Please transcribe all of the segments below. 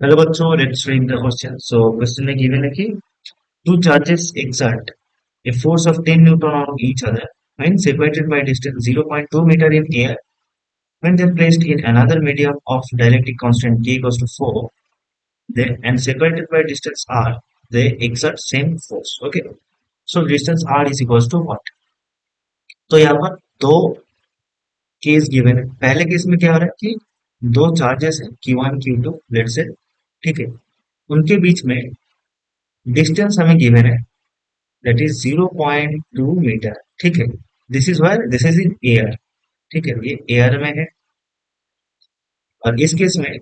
Hello बच्चों, let's read the question. So question में given है कि two charges exert a force of 10 newton on each other when separated by distance 0.2 meter in air. When they are placed in another medium of dielectric constant k equals to 4, they and separated by distance r, they exert same force. Okay, so distance r is equals to what? तो यहाँ पर दो case given है। पहले case में क्या हो रहा है कि दो चार्जेस है Q1 Q2 लेट से, ठीक है, उनके बीच में डिस्टेंस हमें गिवन है दैट इज 0.2 मीटर, ठीक है। This is wire, this is in air, ठीक है, ये एयर में है। और इस केस में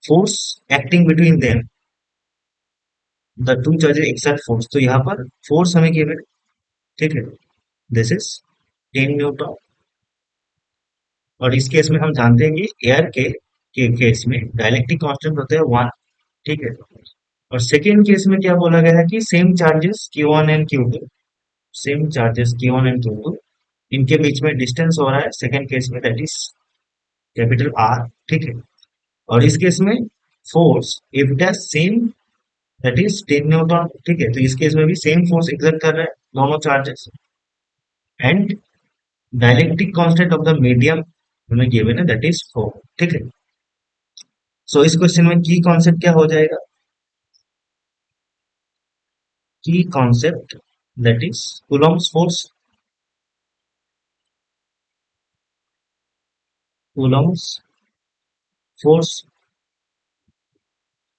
force acting between them, the two charges exert force, तो यहाँ पर फोर्स हमें गिवन, ठीक है, दिस इज 10 न्यूटन। और इस केस में हम जानते हैं कि एयर के केस में डायलेक्ट्रिक कांस्टेंट होते हैं 1, ठीक है। और सेकेंड केस में क्या बोला गया है कि same charges Q1 and Q2, same charges Q1 and Q2, इनके बीच में डिस्टेंस हो रहा है सेकेंड केस में दैट इज कैपिटल आर, ठीक है। और इस केस में force if it has same that is 10 Newton, ठीक है। तो इस केस में भी सेम फोर्स एक्सर्ट कर रहे हैं दोनों charges. And dielectric constant of the medium हमें गिवन है दैट इज 4, ठीक है। सो इस क्वेश्चन में की कॉन्सेप्ट क्या हो जाएगा? की concept that is Coulomb's force, Coulomb's force,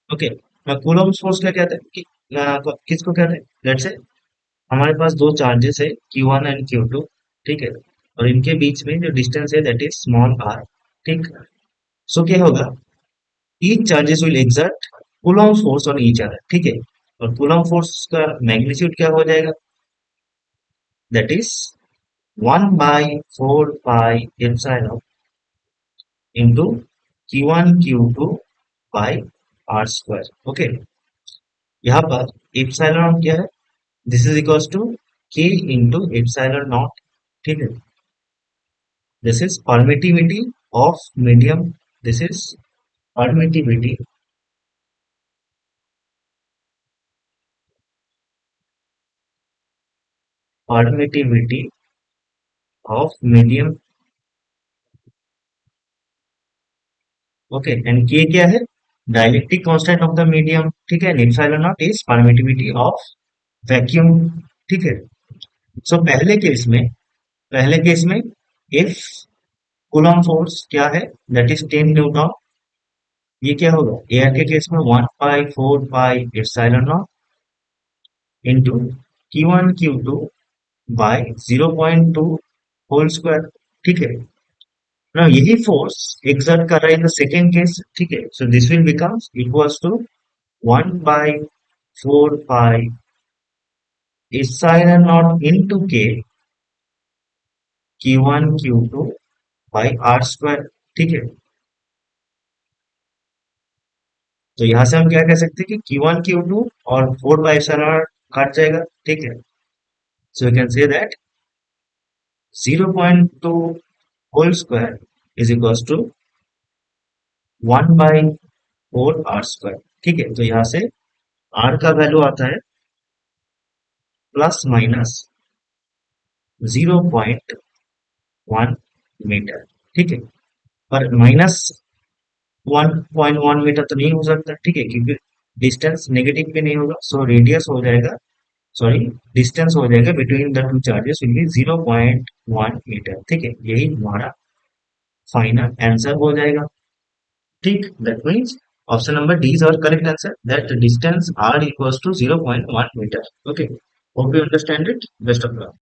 okay. Coulomb's force क्या कहते हैं कि किसको कहते हैं? लेट्स से हमारे पास दो चार्जेस है Q1 एंड Q2, ठीक है। और इनके बीच में जो डिस्टेंस है दैट इज स्मॉल r, ठीक। सो क्या होगा, each charges will exert coulomb force on each other, ठीक है। और कूलम्ब फोर्स का मैग्नीट्यूड क्या हो जाएगा? That is 1/4 pi into Q1 Q2 by r square, okay. यहाँ पर एप्सिलॉन क्या है? This is equals to k into epsilon naught, ठीक है। This is permittivity of medium. This is permittivity, permittivity of medium. Okay, and K क्या है? Dielectric constant of the medium, ठीक है। Epsilon naught is permittivity of vacuum, ठीक है। So पहले case में if कूलम्ब फोर्स क्या है? That is 10 newton. ये क्या होगा? एयर के केस में 1/4 pi epsilon naught into Q1 Q2 by 0.2 whole square, ठीक है ना। यही फोर्स एक्सर्ट कर रहा है इन द सेकेंड केस, ठीक है। So this will becomes equals to 1/4 pi epsilon naught into के Q1 Q2 by r square, ठीक है। तो यहां से हम क्या कह सकते हैं कि Q1 Q2 और 4/एप्सिलॉन कट जाएगा, ठीक है। So you can say that 0.2 whole square is equals to 1/4 r square, ठीक है। तो यहां से r का वैल्यू आता है प्लस माइनस 0.1 मीटर, ठीक है। पर माइनस 1.1 मीटर तो नहीं हो सकता, ठीक है, क्योंकि डिस्टेंस नेगेटिव भी नहीं होगा। सो रेडियस हो जाएगा, सॉरी, डिस्टेंस हो जाएगा between the two charges will be 0.1 metre, ठीक है। यही हमारा फाइनल आंसर हो जाएगा, ठीक। That means option number D is our correct answer, that distance r equals to 0.1 metre, okay. Hope you understand it. Best of luck.